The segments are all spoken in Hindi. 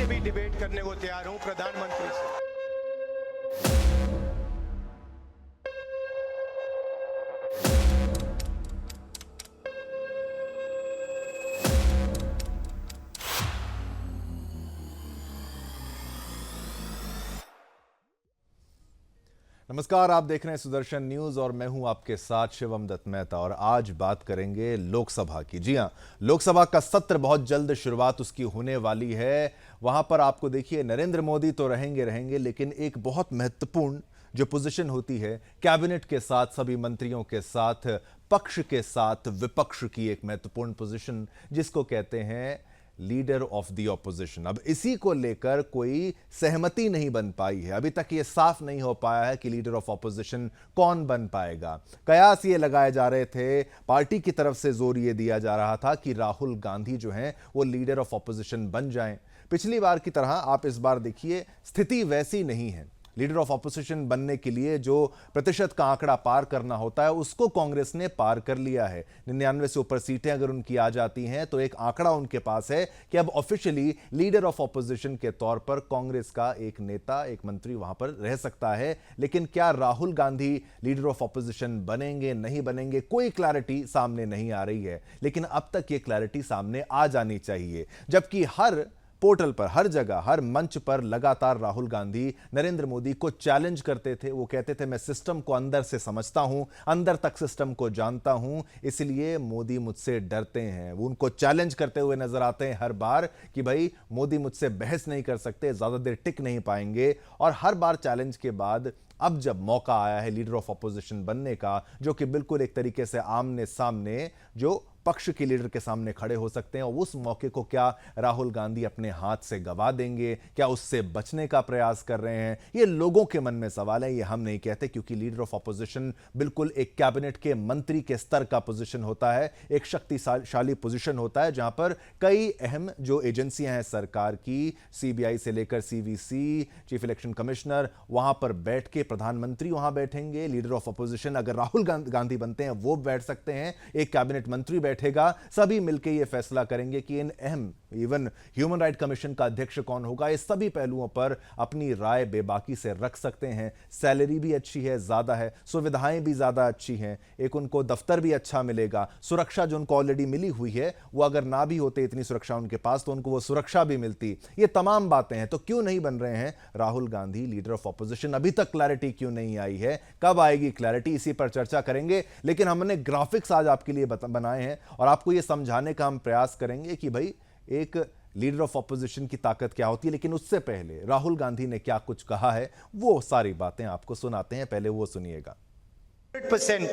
से भी डिबेट करने को तैयार हूं प्रधानमंत्री से। नमस्कार, आप देख रहे हैं सुदर्शन न्यूज और मैं हूं आपके साथ शिवम दत्त मेहता। और आज बात करेंगे लोकसभा की। जी हां, लोकसभा का सत्र बहुत जल्द शुरुआत उसकी होने वाली है। वहां पर आपको देखिए नरेंद्र मोदी तो रहेंगे, लेकिन एक बहुत महत्वपूर्ण जो पोजीशन होती है कैबिनेट के साथ, सभी मंत्रियों के साथ, पक्ष के साथ विपक्ष की एक महत्वपूर्ण पोजीशन जिसको कहते हैं लीडर ऑफ द ऑपोजिशन। अब इसी को लेकर कोई सहमति नहीं बन पाई है। अभी तक ये साफ नहीं हो पाया है कि लीडर ऑफ ऑपोजिशन कौन बन पाएगा। कयास ये लगाए जा रहे थे, पार्टी की तरफ से जोर ये दिया जा रहा था कि राहुल गांधी जो हैं वो लीडर ऑफ ऑपोजिशन बन जाएं। पिछली बार की तरह आप इस बार देखिए स्थिति वैसी नहीं है। लीडर ऑफ ऑपोजिशन बनने के लिए जो प्रतिशत का आंकड़ा पार करना होता है उसको कांग्रेस ने पार कर लिया है। 99 से ऊपर सीटें अगर उनकी आ जाती हैं तो एक आंकड़ा उनके पास है कि अब ऑफिशियली लीडर ऑफ ऑपोजिशन के तौर पर कांग्रेस का एक नेता, एक मंत्री वहां पर रह सकता है। लेकिन क्या Rahul Gandhi leader of opposition बनेंगे, नहीं बनेंगे, कोई क्लैरिटी सामने नहीं आ रही है। लेकिन अब तक ये क्लैरिटी सामने आ जानी चाहिए, जबकि हर पोर्टल पर, हर जगह, हर मंच पर लगातार राहुल गांधी नरेंद्र मोदी को चैलेंज करते थे। वो कहते थे मैं सिस्टम को अंदर से समझता हूं, अंदर तक सिस्टम को जानता हूं, इसलिए मोदी मुझसे डरते हैं। वो उनको चैलेंज करते हुए नजर आते हैं हर बार कि भाई मोदी मुझसे बहस नहीं कर सकते, ज्यादा देर टिक नहीं पाएंगे। और हर बार चैलेंज के बाद अब जब मौका आया है लीडर ऑफ ऑपोजिशन बनने का, जो कि बिल्कुल एक तरीके से आमने सामने जो पक्ष के लीडर के सामने खड़े हो सकते हैं, और उस मौके को क्या राहुल गांधी अपने हाथ से गवा देंगे, क्या उससे बचने का प्रयास कर रहे हैं, ये लोगों के मन में सवाल है। ये हम नहीं कहते, क्योंकि लीडर ऑफ ऑपोजिशन बिल्कुल एक कैबिनेट के मंत्री के स्तर का पोजीशन होता है, एक शक्तिशाली पोजीशन होता है, जहां पर कई अहम जो एजेंसियां हैं सरकार की, सीबीआई से लेकर सीवीसी, चीफ इलेक्शन कमिश्नर, वहां पर बैठ के प्रधानमंत्री वहां बैठेंगे। लीडर ऑफ ऑपोजिशन अगर राहुल गांधी बनते हैं वो बैठ सकते हैं, एक कैबिनेट मंत्री बैठेगा, सभी मिलकर यह फैसला करेंगे कि इन अहम, इवन ह्यूमन राइट कमीशन का अध्यक्ष कौन होगा, इस सभी पहलुओं पर अपनी राय बेबाकी से रख सकते हैं। सैलरी भी अच्छी है, ज्यादा है, सुविधाएं भी ज्यादा अच्छी हैं, एक उनको दफ्तर भी अच्छा मिलेगा, सुरक्षा जो उनको ऑलरेडी मिली हुई है, वो अगर ना भी होते इतनी सुरक्षा उनके पास तो उनको वो सुरक्षा भी मिलती। ये तमाम बातें हैं। तो क्यों नहीं बन रहे हैं Rahul Gandhi leader of opposition? अभी तक क्लैरिटी क्यों नहीं आई है, कब आएगी क्लैरिटी, इसी पर चर्चा करेंगे। लेकिन हमने ग्राफिक्स आज आपके लिए बनाए हैं और आपको यह समझाने का हम प्रयास करेंगे कि भाई एक लीडर ऑफ ऑपोजिशन की ताकत क्या होती है। लेकिन उससे पहले राहुल गांधी ने क्या कुछ कहा है वो सारी बातें आपको सुनाते हैं, पहले वो सुनिएगा। 100%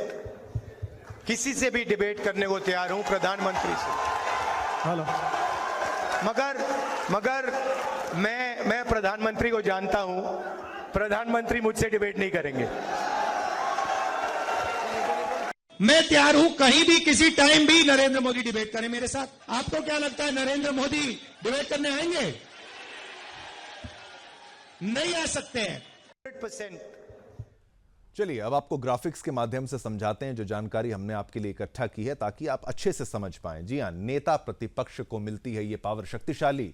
किसी से भी डिबेट करने को तैयार हूं प्रधानमंत्री से। हेलो, मगर मैं प्रधानमंत्री को जानता हूं, प्रधानमंत्री मुझसे डिबेट नहीं करेंगे। मैं तैयार हूं कहीं भी किसी टाइम भी नरेंद्र मोदी डिबेट करें मेरे साथ। आपको क्या लगता है नरेंद्र मोदी डिबेट करने आएंगे? नहीं आ सकते हैं। 100%। चलिए अब आपको ग्राफिक्स के माध्यम से समझाते हैं जो जानकारी हमने आपके लिए इकट्ठा की है, ताकि आप अच्छे से समझ पाएं। जी हां, नेता प्रतिपक्ष को मिलती है ये पावर, शक्तिशाली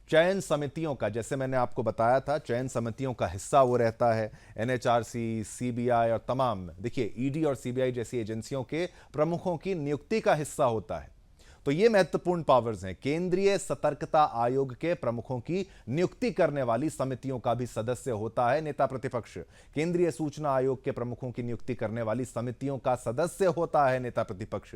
चयन समितियों का, जैसे मैंने आपको बताया था, चयन समितियों का हिस्सा वो रहता है। एनएचआरसी, सीबीआई और तमाम, देखिए ईडी और सीबीआई जैसी एजेंसियों के प्रमुखों की नियुक्ति का हिस्सा होता है। तो ये महत्वपूर्ण पावर्स हैं। केंद्रीय सतर्कता आयोग के प्रमुखों की नियुक्ति करने वाली समितियों का भी सदस्य होता है नेता प्रतिपक्ष। केंद्रीय सूचना आयोग के प्रमुखों की नियुक्ति करने वाली समितियों का सदस्य होता है नेता प्रतिपक्ष।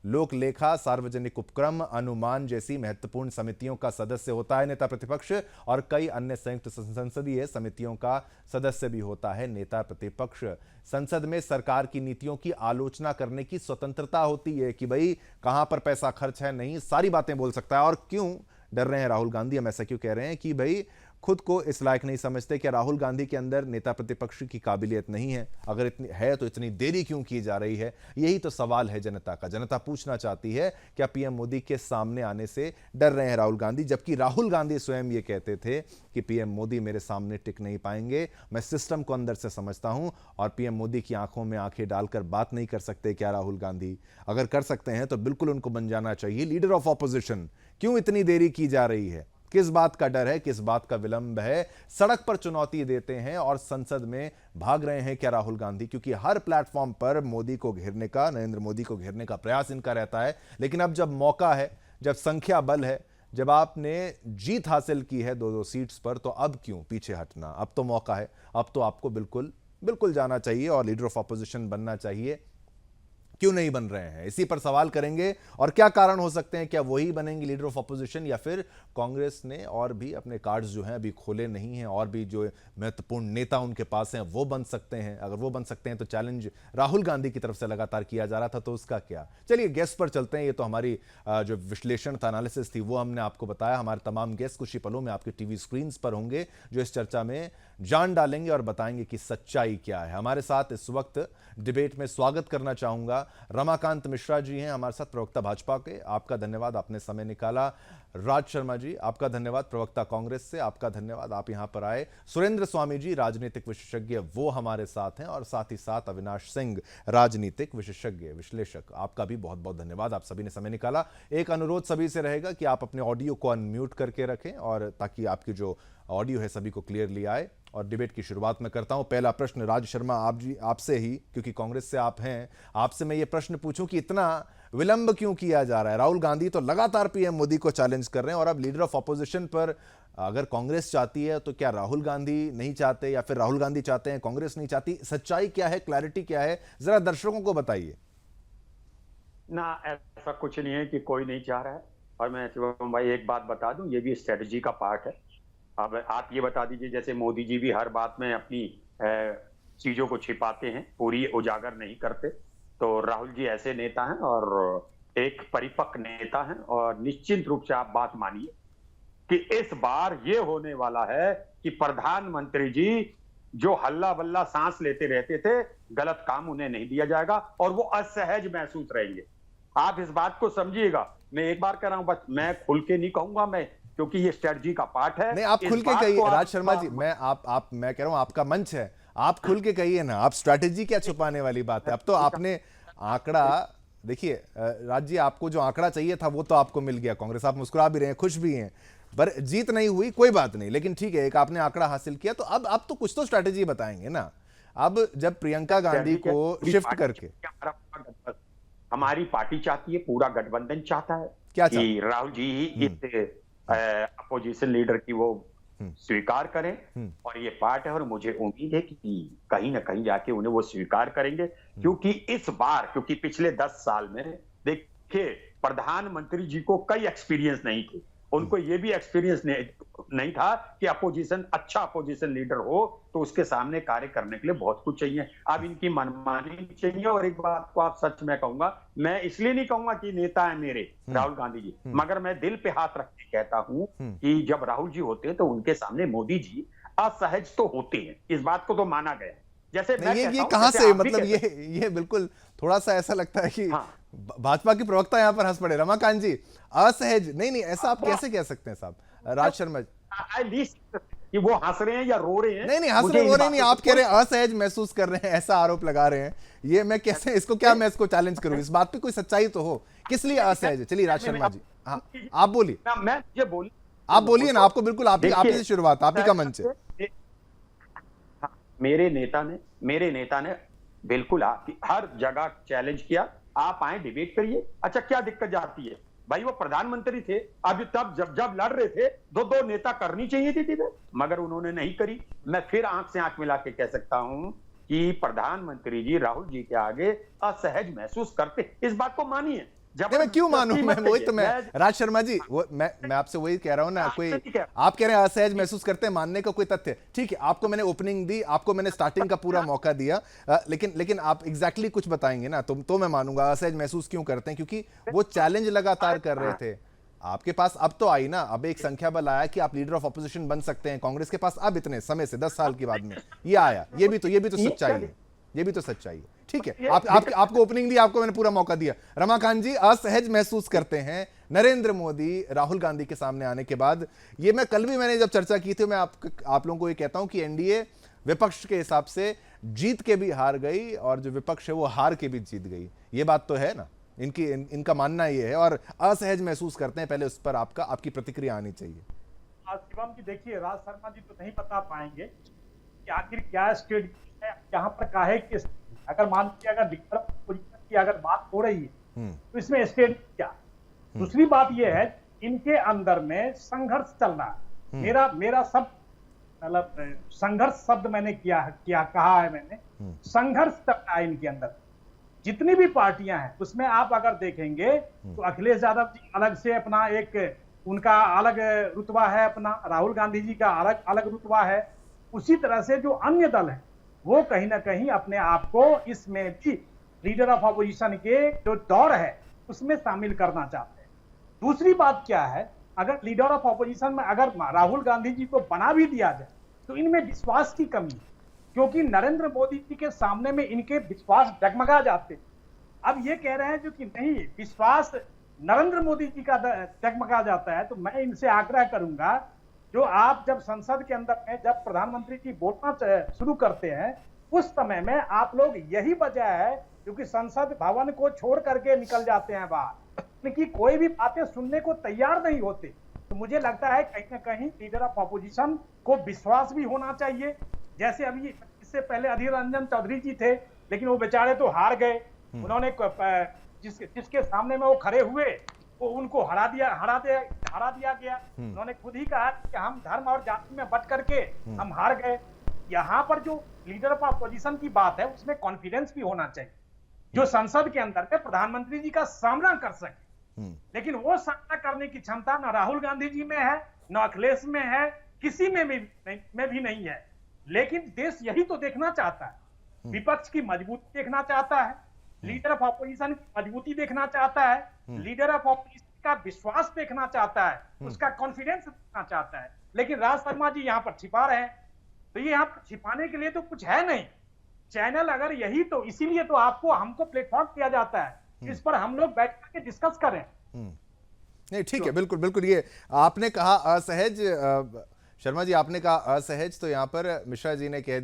लोक लेखा, सार्वजनिक उपक्रम, अनुमान जैसी महत्वपूर्ण समितियों का सदस्य होता है नेता प्रतिपक्ष, और कई अन्य संयुक्त संसदीय समितियों का सदस्य भी होता है नेता प्रतिपक्ष। संसद में सरकार की नीतियों की आलोचना करने की स्वतंत्रता होती है कि भाई कहां पर पैसा खर्च है, नहीं, सारी बातें बोल सकता है। और क्यों डर रहे हैं राहुल गांधी, हम ऐसा क्यों कह रहे हैं कि भाई खुद को इस लायक नहीं समझते? क्या राहुल गांधी के अंदर नेता प्रतिपक्ष की काबिलियत नहीं है? अगर इतनी है तो इतनी देरी क्यों की जा रही है? यही तो सवाल है जनता का। जनता पूछना चाहती है क्या पीएम मोदी के सामने आने से डर रहे हैं राहुल गांधी, जबकि राहुल गांधी स्वयं ये कहते थे कि पीएम मोदी मेरे सामने टिक नहीं पाएंगे, मैं सिस्टम को अंदर से समझता हूं और पीएम मोदी की आंखों में आंखें डालकर बात नहीं कर सकते क्या राहुल गांधी? अगर कर सकते हैं तो बिल्कुल उनको बन जाना चाहिए लीडर ऑफ ऑपोजिशन। क्यों इतनी देरी की जा रही है? किस बात का डर है, किस बात का विलंब है? सड़क पर चुनौती देते हैं और संसद में भाग रहे हैं क्या राहुल गांधी? क्योंकि हर प्लेटफॉर्म पर मोदी को घेरने का, नरेंद्र मोदी को घेरने का प्रयास इनका रहता है। लेकिन अब जब मौका है, जब संख्या बल है, जब आपने जीत हासिल की है 2-2 सीट्स पर, तो अब क्यों पीछे हटना? अब तो मौका है, अब तो आपको बिल्कुल बिल्कुल जाना चाहिए और लीडर ऑफ ऑपोजिशन बनना चाहिए। क्यों नहीं बन रहे हैं, इसी पर सवाल करेंगे। और क्या कारण हो सकते हैं? क्या वही बनेंगे लीडर ऑफ ऑपोजिशन, या फिर कांग्रेस ने और भी अपने कार्ड्स जो हैं अभी खोले नहीं हैं, और भी जो महत्वपूर्ण नेता उनके पास हैं वो बन सकते हैं? अगर वो बन सकते हैं तो चैलेंज राहुल गांधी की तरफ से लगातार किया जा रहा था, तो उसका क्या? चलिए गेस्ट पर चलते हैं। ये तो हमारी जो विश्लेषण था, एनालिसिस थी, वो हमने आपको बताया। हमारे तमाम गेस्ट कुछ ही पलों में आपके टीवी स्क्रीन पर होंगे, जो इस चर्चा में जान डालेंगे और बताएंगे कि सच्चाई क्या है। हमारे साथ इस वक्त डिबेट में स्वागत करना चाहूंगा, रमाकांत मिश्रा जी हैं हमारे साथ, प्रवक्ता भाजपा के, आपका धन्यवाद, आपने समय निकाला। राज शर्मा जी, आपका धन्यवाद, प्रवक्ता कांग्रेस से, आपका धन्यवाद, आप यहां पर आए। सुरेंद्र स्वामी जी, राजनीतिक विशेषज्ञ, वो हमारे साथ हैं। और साथ ही साथ अविनाश सिंह, राजनीतिक विशेषज्ञ, विश्लेषक, आपका भी बहुत बहुत धन्यवाद, आप सभी ने समय निकाला। एक अनुरोध सभी से रहेगा कि आप अपने ऑडियो को अनम्यूट करके रखें, और ताकि आपकी जो ऑडियो है सभी को क्लियरली आए। और डिबेट की शुरुआत मैं करता हूं। पहला प्रश्न राज शर्मा आपसे ही, क्योंकि कांग्रेस से आप हैं, आपसे मैं ये प्रश्न पूछूं कि इतना विलंब क्यों किया जा रहा है? राहुल गांधी तो लगातार पीएम मोदी को चैलेंज कर रहे हैं, और अब लीडर ऑफ ऑपोजिशन पर अगर कांग्रेस चाहती है तो क्या राहुल गांधी नहीं चाहते, या फिर राहुल गांधी चाहते हैं कांग्रेस नहीं चाहती? सच्चाई क्या है, क्लैरिटी क्या है, जरा दर्शकों को बताइए ना। ऐसा कुछ नहीं है कि कोई नहीं चाह रहा है। और मैं शिवम भाई एक बात बता दूं, ये भी स्ट्रेटजी का पार्ट है। अब आप ये बता दीजिए, जैसे मोदी जी भी हर बात में अपनी चीजों को छिपाते हैं, पूरी उजागर नहीं करते, तो राहुल जी ऐसे नेता हैं और एक परिपक्व नेता हैं। और निश्चित रूप से आप बात मानिए कि इस बार ये होने वाला है कि प्रधानमंत्री जी जो हल्ला बल्ला सांस लेते रहते थे, गलत काम उन्हें नहीं दिया जाएगा और वो असहज महसूस रहेंगे। आप इस बात को समझिएगा। मैं एक बार कह रहा हूं, बस मैं खुल के नहीं कहूंगा, मैं, क्योंकि ये स्ट्रेटजी का पार्ट है। नहीं, आप खुल के कहिए राज शर्मा जी। मैं कह रहा हूं आपका मंच है, आप खुल के कहिए ना। आप स्ट्रेटजी क्या छुपाने वाली बात है? अब तो आपने आंकड़ा, देखिए राज जी, आपको जो आंकड़ा चाहिए था वो तो आपको मिल गया। कांग्रेस, आप मुस्कुरा भी रहे हैं, खुश भी हैं, पर जीत नहीं हुई, कोई बात नहीं, लेकिन ठीक है, एक आपने आंकड़ा हासिल किया। तो अब तो कुछ तो स्ट्रेटजी बताएंगे ना। अब जब प्रियंका गांधी को शिफ्ट करके, हमारी पार्टी चाहती है, पूरा गठबंधन चाहता है क्या कि राहुल जी ही इस अपोजिशन लीडर की वो स्वीकार करें, और ये पार्ट है। और मुझे उम्मीद है कि कहीं ना कहीं जाके उन्हें वो स्वीकार करेंगे, क्योंकि इस बार, क्योंकि पिछले 10 साल में देखिए प्रधानमंत्री जी को कई एक्सपीरियंस नहीं थे। उनको ये भी एक्सपीरियंस नहीं था कि अपोजिशन, अच्छा अपोजिशन लीडर हो तो उसके सामने कार्य करने के लिए बहुत कुछ चाहिए। अब इनकी मनमानी चाहिए। और एक बात को आप सच में कहूंगा, मैं इसलिए नहीं कहूंगा कि नेता है मेरे राहुल गांधी जी, मगर मैं दिल पे हाथ रख के कहता हूं कि जब राहुल जी होते हैं तो उनके सामने मोदी जी असहज तो होते हैं। इस बात को तो माना गया। जैसे मैं ये कहां से, मतलब ये बिल्कुल थोड़ा सा ऐसा लगता है कि भाजपा की प्रवक्ता यहां पर हंस पड़े। रमाकांत जी, असहज नहीं, ऐसा आप कैसे कह सकते हैं साहब? राज शर्मा जी, कि वो हंस रहे हैं या रो रहे हैं? नहीं, हंस रहे रो रहे नहीं, आप कह रहे हैं असहज महसूस कर रहे हैं, ऐसा आरोप लगा रहे हैं। ये मैं कैसे, इसको क्या मैं इसको चैलेंज करूं? इस बात पे कोई सच्चाई तो हो, किस लिए असहज है? चलिए राज शर्मा जी, हाँ आप बोलिए। मैं ये बोली, आप बोलिए ना, आपको बिल्कुल आप ही से शुरुआत, आप ही का मंच है। मेरे नेता ने बिल्कुल आपकी हर जगह चैलेंज किया, आप आए डिबेट करिए। अच्छा, क्या दिक्कत जाती है भाई? वो प्रधानमंत्री थे, अभी तब जब लड़ रहे थे, दो नेता करनी चाहिए थी डिबेट, मगर उन्होंने नहीं करी। मैं फिर आंख से आंख मिला के कह सकता हूं कि प्रधानमंत्री जी राहुल जी के आगे असहज महसूस करते। इस बात को मानिए। मैं क्यों मानूं? मैं वही तो, मैं राज शर्मा जी, वो मैं आपसे वही कह रहा हूं ना। कोई आप कह रहे हैं असहज महसूस करते हैं, मानने का कोई तथ्य, ठीक है, आपको मैंने ओपनिंग दी, आपको मैंने स्टार्टिंग का पूरा मौका दिया, लेकिन आप एग्जैक्टली कुछ बताएंगे ना, तो मैं मानूंगा असहज महसूस क्यों करते हैं। क्योंकि वो चैलेंज लगातार कर रहे थे आपके पास। अब तो आई ना, अब एक संख्या बल आया कि आप लीडर ऑफ ऑपोजिशन बन सकते हैं कांग्रेस के पास। अब इतने समय से 10 साल के बाद में ये आया, ये भी तो सच्चाई है, ये भी तो सच्चाई है। ठीक है, आपको ओपनिंग दी, आपको मैंने पूरा मौका दिया। रमाकांत जी, असहज महसूस करते हैं नरेंद्र मोदी राहुल गांधी के सामने आने के बाद। ये मैं कल भी मैंने जब चर्चा की थी, मैं आप लोगों को ये कहता हूं कि एनडीए विपक्ष के हिसाब से जीत के भी हार गई, और जो विपक्ष है वो हार के भी जीत गई। ये बात तो है ना, इनका मानना ये है, और असहज महसूस करते हैं। पहले उस पर आपकी प्रतिक्रिया आनी चाहिए। शिवम जी देखिए, राज शर्मा जी तो नहीं बता पाएंगे कि आखिर क्या स्ट्रेटजी है, यहाँ पर काहे की अगर मान लीजिए अगर लीडर पोजीशन की अगर बात हो रही है तो इसमें स्ट्रेटजी क्या। दूसरी बात यह है इनके अंदर में संघर्ष चल रहा है। मेरा सब मतलब संघर्ष शब्द मैंने कहा है मैंने, संघर्ष चल रहा है इनके अंदर। जितनी भी पार्टियां हैं उसमें आप अगर देखेंगे तो अखिलेश यादव जी अलग से अपना एक उनका अलग रुतबा है, अपना राहुल गांधी जी का अलग अलग रुतबा है। उसी तरह से जो अन्य दल है वो कहीं ना कहीं अपने आप को इसमें भी लीडर ऑफ अपोजिशन के जो दौर है उसमें शामिल करना चाहते हैं। दूसरी बात क्या है, अगर लीडर ऑफ अपोजिशन में अगर राहुल गांधी जी को बना भी दिया जाए तो इनमें विश्वास की कमी है, क्योंकि नरेंद्र मोदी जी के सामने में इनके विश्वास डगमगा जाते। अब ये कह रहे हैं जो कि नहीं विश्वास नरेंद्र मोदी जी का डगमगा जाता है, तो मैं इनसे आग्रह करूंगा जो आप जब संसद के अंदर में जब प्रधानमंत्री जी बोलना शुरू करते हैं उस समय में आप लोग यही वजह है क्योंकि संसद भवन को छोड़ करके निकल जाते हैं बाहर, उनकी कोई भी बातें सुनने को तैयार नहीं होते। तो मुझे लगता है कहीं ना कहीं लीडर ऑफ अपोजिशन को विश्वास भी होना चाहिए। जैसे अभी इससे पहले अधीर रंजन चौधरी जी थे, लेकिन वो बेचारे तो हार गए। उन्होंने जिसके सामने में वो खड़े हुए वो उनको हरा दिया गया। उन्होंने खुद ही कहा कि हम धर्म और जाति में बट करके हम हार गए। यहाँ पर जो लीडर ऑफ अपोजिशन की बात है उसमें कॉन्फिडेंस भी होना चाहिए, जो संसद के अंदर में प्रधानमंत्री जी का सामना कर सके। लेकिन वो सामना करने की क्षमता न राहुल गांधी जी में है, न अखिलेश में है, किसी में भी नहीं है। लेकिन देश यही तो देखना चाहता है, विपक्ष की मजबूती देखना चाहता है, लीडर ऑफ अपोजिशन की मजबूती देखना चाहता है, लीडर ऑफ अपोजिशन का विश्वास देखना चाहता है, उसका कॉन्फिडेंस देखना चाहता है। लेकिन राज शर्मा जी यहाँ पर छिपा रहे हैं, तो ये यहाँ पर छिपाने के लिए तो कुछ है नहीं। चैनल अगर यही तो इसीलिए तो हमको प्लेटफॉर्म दिया जाता है, इस पर हम लोग बैठ करके डिस्कस करें। नहीं ठीक है, बिल्कुल बिल्कुल। ये आपने कहा असहज, शर्मा जी आपने कहा असहज, तो यहाँ पर मिश्रा जी ने कह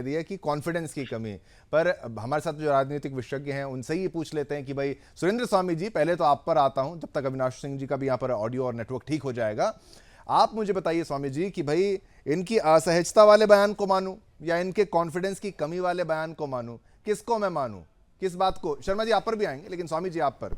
दिया कि कॉन्फिडेंस की कमी। पर हमारे साथ जो राजनीतिक विशेषज्ञ हैं उनसे ही पूछ लेते हैं कि भाई सुरेंद्र स्वामी जी, पहले तो आप पर आता हूं जब तक अविनाश सिंह जी का भी यहाँ पर ऑडियो और नेटवर्क ठीक हो जाएगा। आप मुझे बताइए स्वामी जी कि भाई इनकी असहजता वाले बयान को मानूं या इनके कॉन्फिडेंस की कमी वाले बयान को मानूं, किसको मैं मानूं, किस बात को? शर्मा जी आप पर भी आएंगे, लेकिन स्वामी जी आप पर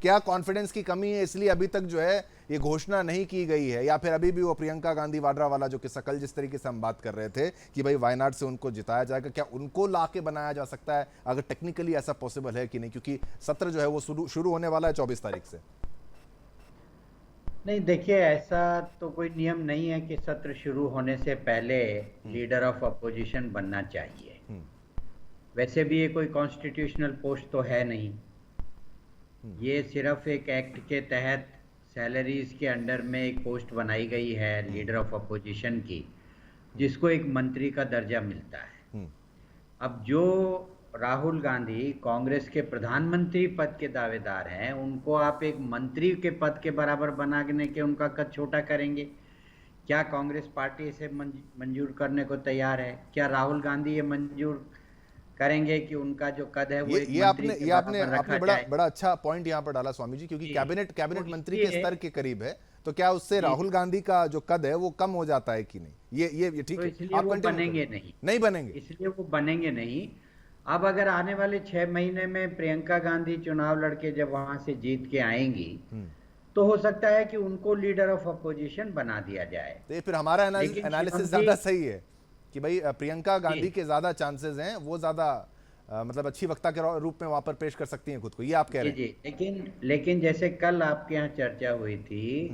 क्या कॉन्फिडेंस की कमी है इसलिए अभी तक जो है ये घोषणा नहीं की गई है, या फिर अभी भी वो प्रियंका गांधी वाड्रा वाला जो किस्सा कल जिस तरीके से हम बात कर रहे थे कि भाई वायनाड से उनको जिताया जाएगा, क्या उनको लाके बनाया जा सकता है? अगर टेक्निकली ऐसा पॉसिबल है कि नहीं, क्योंकि सत्र जो है वो शुरू होने वाला है 24 तारीख से। नहीं देखिए, ऐसा तो कोई नियम नहीं है कि सत्र शुरू होने से पहले लीडर ऑफ अपोजिशन बनना चाहिए। वैसे भी ये कोई कॉन्स्टिट्यूशनल पोस्ट तो है नहीं, ये सिर्फ एक एक्ट के तहत सैलरीज के अंडर में एक पोस्ट बनाई गई है लीडर ऑफ अपोजिशन की, जिसको एक मंत्री का दर्जा मिलता है। अब जो राहुल गांधी कांग्रेस के प्रधानमंत्री पद के दावेदार हैं, उनको आप एक मंत्री के पद के बराबर बनाने के उनका कद छोटा करेंगे? क्या कांग्रेस पार्टी इसे मंजूर करने को तैयार है? क्या राहुल गांधी ये मंजूर करेंगे कि उनका जो कद है वो ये आपने बड़ा अच्छा पॉइंट यहाँ पर डाला स्वामी जी, क्योंकि कैबिनेट मंत्री के स्तर के करीब है, तो क्या उससे राहुल गांधी का जो कद है वो कम हो जाता है कि नहीं? ये ठीक है, इसलिए वो बनेंगे नहीं बनेंगे, इसलिए वो बनेंगे नहीं। अब अगर आने वाले 6 महीने में प्रियंका गांधी चुनाव लड़के जब वहां से जीत के आएंगी तो हो सकता है कि उनको लीडर ऑफ अपोजिशन बना दिया जाए। तो फिर हमारा एनालिसिस ज्यादा सही है कि भाई प्रियंका गांधी के ज्यादा चांसेस हैं, वो ज्यादा मतलब अच्छी वक्ता के रूप में वहां पर पेश कर सकती हैं खुद को, ये आप कह रहे हैं। लेकिन जैसे कल आपके यहाँ चर्चा हुई थी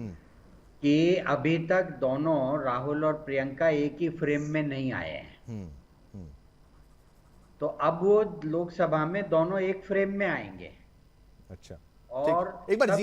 कि अभी तक दोनों राहुल और प्रियंका एक ही फ्रेम में नहीं आए हैं, तो अब वो लोकसभा में दोनों एक फ्रेम में आएंगे। अच्छा, और एक बार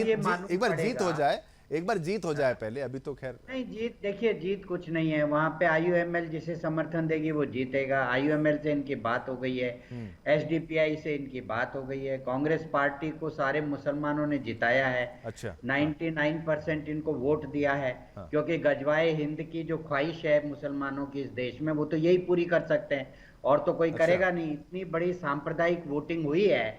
जीत हो जाए पहले, अभी तो खैर नहीं। देखिए जीत कुछ नहीं है, वहां पे IUML जिसे समर्थन देगी वो जीतेगा। IUML से इनकी बात हो गई है, SDPI से इनकी बात हो गई है, कांग्रेस पार्टी को सारे मुसलमानों ने जिताया है। अच्छा, 99% इनको वोट दिया है। हाँ। क्योंकि गजवाए हिंद की जो ख्वाहिश है मुसलमानों की इस देश में, वो तो यही पूरी कर सकते हैं, और तो कोई करेगा नहीं। इतनी बड़ी सांप्रदायिक वोटिंग हुई है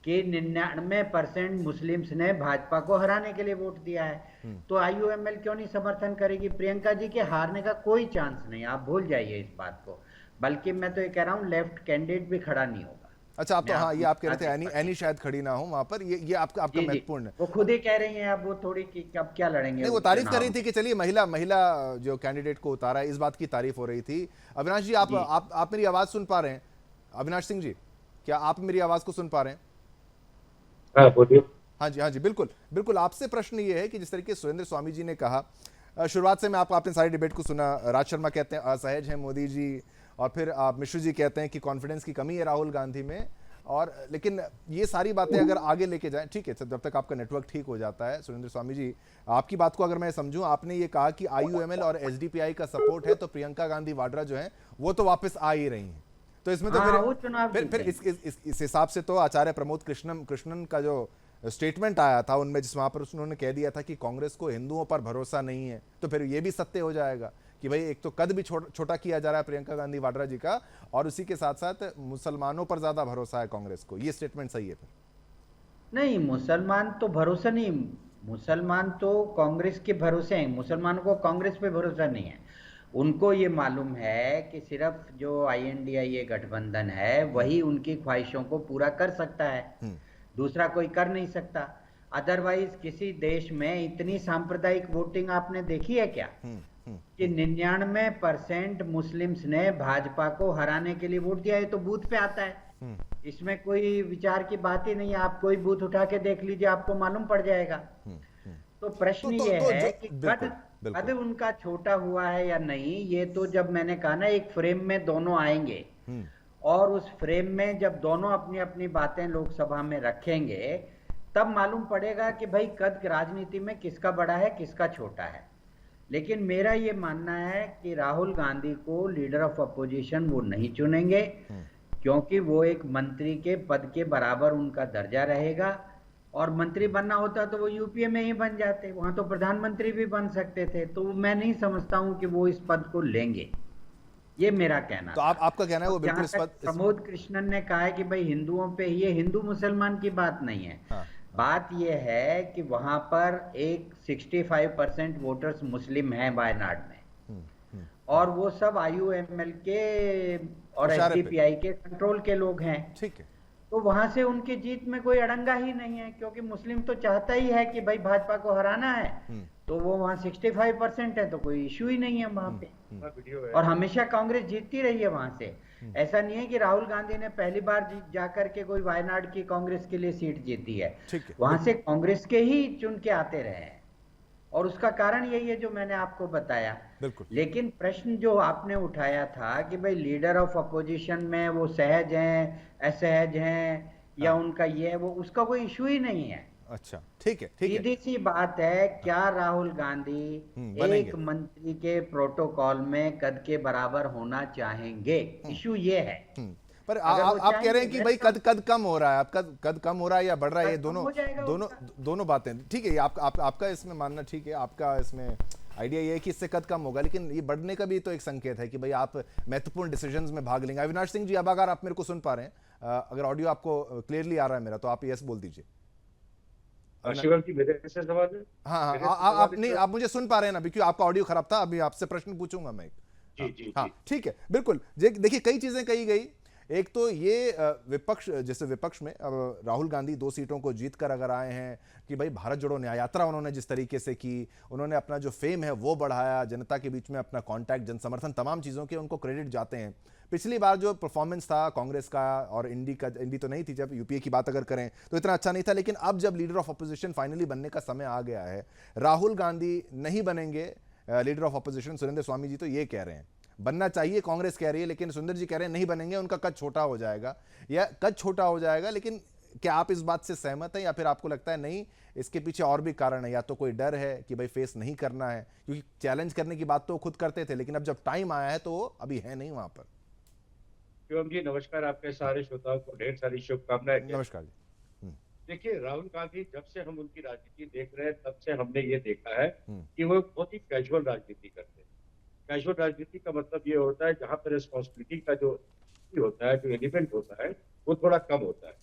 कि 99% मुस्लिम्स ने भाजपा को हराने के लिए वोट दिया है, तो आईयूएमएल क्यों नहीं समर्थन करेगी? प्रियंका जी के हारने का कोई चांस नहीं, आप भूल जाइए इस बात को। बल्कि मैं तो ये कह रहा हूं लेफ्ट कैंडिडेट भी खड़ा नहीं होगा। अच्छा, आप तो मैं हाँ, ये आप कह रहे थे आपको एनी शायद खड़ी ना हो वहां पर, ये आपका जी जी, महत्वपूर्ण है। वो खुद ही कह रही हैं अब, वो थोड़ी कि अब क्या लड़ेंगे नहीं, वो उस तारीफ कर चुनाव रही थी में। कि चलिए महिला जो कैंडिडेट को उतारा है, इस बात की तारीफ हो रही थी। अविनाश जी, जी। आप मेरी आवाज सुन पा रहे हैं? अविनाश सिंह जी, क्या आप मेरी आवाज को सुन पा रहे हैं? हाँ बोलिए। हाँ जी, हाँ जी, बिल्कुल बिल्कुल। आपसे प्रश्न ये है कि जिस तरीके से सुरेंद्र स्वामी जी ने कहा, शुरुआत से मैं आपने सारी डिबेट को सुना। राज शर्मा कहते हैं असहज हैं मोदी जी, और फिर मिश्र जी कहते हैं कि कॉन्फिडेंस की कमी है राहुल गांधी में। और लेकिन ये सारी बातें अगर आगे लेके जाएं, ठीक है, जब तक आपका नेटवर्क ठीक हो जाता है। सुरेंद्र स्वामी जी, आपकी बात को अगर मैं समझूं, आपने ये कहा कि आईयूएमएल और एसडीपीआई का सपोर्ट है, तो प्रियंका गांधी वाड्रा जो है वो तो वापस आ ही रही हैं। तो इसमें तो हाँ, वो चुनाव फिर इस हिसाब से तो आचार्य प्रमोद कृष्णन का जो स्टेटमेंट आया था उनमें, जिस वहां पर उन्होंने कह दिया था कि कांग्रेस को हिंदुओं पर भरोसा नहीं है, तो फिर ये भी सत्य हो जाएगा कि भाई एक तो कद भी छोटा किया जा रहा है प्रियंका गांधी वाड्रा जी का, और उसी के साथ साथ मुसलमानों पर ज्यादा भरोसा है कांग्रेस को। ये स्टेटमेंट सही है फिर? नहीं, मुसलमान तो भरोसा नहीं, मुसलमान तो कांग्रेस के भरोसे हैं, मुसलमानों को कांग्रेस पे भरोसा नहीं है। उनको ये मालूम है कि सिर्फ जो आईएनडीआईए गठबंधन है वही उनकी ख्वाहिशों को पूरा कर सकता है, दूसरा कोई कर नहीं सकता। अदरवाइज किसी देश में इतनी सांप्रदायिक वोटिंग आपने देखी है क्या कि 99% मुस्लिम्स ने भाजपा को हराने के लिए वोट दिया है? तो बूथ पे आता है, इसमें कोई विचार की बात ही नहीं है। आप कोई बूथ उठा के देख लीजिए, आपको मालूम पड़ जाएगा। तो प्रश्न ये है कि कद उनका छोटा हुआ है या नहीं, ये तो जब मैंने कहा ना एक फ्रेम में दोनों आएंगे, और उस फ्रेम में जब दोनों अपनी अपनी बातें लोकसभा में रखेंगे, तब मालूम पड़ेगा कि भाई कद राजनीति में किसका बड़ा है किसका छोटा है। लेकिन मेरा ये मानना है कि राहुल गांधी को लीडर ऑफ अपोजिशन वो नहीं चुनेंगे, क्योंकि वो एक मंत्री के पद के बराबर उनका दर्जा रहेगा, और मंत्री बनना होता तो वो यूपीए में ही बन जाते, वहां तो प्रधानमंत्री भी बन सकते थे। तो मैं नहीं समझता हूं कि वो इस पद को लेंगे, ये मेरा कहना। तो आपका कहना है वो बिल्कुल इस पद, प्रमोद कृष्णन ने कहा है कि भाई हिंदुओं पे, ये हिंदू मुसलमान की बात नहीं है। हाँ। बात यह है कि वहां पर एक 65% वोटर्स मुस्लिम हैं वायनाड में, और वो सब आईयूएमएल के और एसडीपीआई के कंट्रोल के लोग हैं। ठीक है, तो वहां से उनकी जीत में कोई अड़ंगा ही नहीं है, क्योंकि मुस्लिम तो चाहता ही है कि भाई भाजपा को हराना है, तो वो वहां 65% है, तो कोई इशू ही नहीं है वहां पे। और हमेशा कांग्रेस जीतती रही है वहां से। ऐसा नहीं है कि राहुल गांधी ने पहली बार जाकर के कोई वायनाड की कांग्रेस के लिए सीट जीती है, वहां से कांग्रेस के ही चुन के आते रहे हैं, और उसका कारण यही है जो मैंने आपको बताया। लेकिन प्रश्न जो आपने उठाया था कि भाई लीडर ऑफ अपोजिशन में वो सहज हैं, असहज हैं, या उनका ये है वो, उसका कोई इशू ही नहीं है। अच्छा, ठीक है, ठीक है। सीधी सी बात है, क्या राहुल गांधी एक मंत्री के प्रोटोकॉल में कद के बराबर होना चाहेंगे? इशू ये है। पर आप कह रहे हैं कि भाई कद कम हो रहा है, आप कद कम हो रहा है या बढ़ रहा है, ये दोनों बातें ठीक है। आपका इसमें मानना ठीक है, आपका इसमें आइडिया ये है कि इससे कद कम होगा, लेकिन ये बढ़ने का भी तो एक संकेत है कि भाई आप महत्वपूर्ण डिसीजंस में भाग लेंगे। अविनाश सिंह जी, अब अगर आप मेरे को सुन पा रहे हैं, अगर ऑडियो आपको क्लियरली आ रहा है मेरा, तो आप यस बोल दीजिए। शिवम जी, मेरे से सवाल है? हाँ, आप मुझे सुन पा रहे हैं ना, क्योंकि आपका ऑडियो खराब था। अभी आपसे प्रश्न पूछूंगा मैं। जी, हाँ, ठीक है, बिल्कुल। देखिए, कई चीजें कही गई। एक तो ये विपक्ष, जैसे विपक्ष में अब राहुल गांधी 2 सीटों को जीत कर अगर आए हैं कि भाई भारत जोड़ो न्याय यात्रा उन्होंने जिस तरीके से की, उन्होंने अपना जो फेम है वो बढ़ाया, जनता के बीच में अपना कांटेक्ट, जन समर्थन, तमाम चीज़ों के उनको क्रेडिट जाते हैं। पिछली बार जो परफॉर्मेंस था कांग्रेस का, और इंडी तो नहीं थी, जब यूपीए की बात अगर करें तो इतना अच्छा नहीं था, लेकिन अब जब लीडर ऑफ अपोजिशन फाइनली बनने का समय आ गया है, राहुल गांधी नहीं बनेंगे leader of opposition. Surendra Swami ji तो ये कह रहे हैं बनना चाहिए, कांग्रेस कह रही है, लेकिन सुंदर जी कह रहे हैं नहीं बनेंगे, उनका कद छोटा हो जाएगा, या कद छोटा हो जाएगा। लेकिन क्या आप इस बात से सहमत हैं, या फिर आपको लगता है नहीं, इसके पीछे और भी कारण है? या तो कोई डर है कि भाई फेस नहीं करना है, क्योंकि चैलेंज करने की बात तो खुद करते थे, लेकिन अब जब टाइम आया है तो अभी है नहीं वहां पर। शिवम जी नमस्कार, आपके सारे श्रोताओं को ढेर सारी शुभकामनाएं। नमस्कार जी। देखिए, राहुल गांधी, जब से हम उनकी राजनीति देख रहे हैं, तब से हमने ये देखा है कि वो बहुत ही कैजुअल राजनीति करते हैं। कैजुअल राजनीति का मतलब ये होता है जहां पर रिस्पॉन्सिबिलिटी का जो होता है, जो एलिमेंट होता है, वो थोड़ा कम होता है।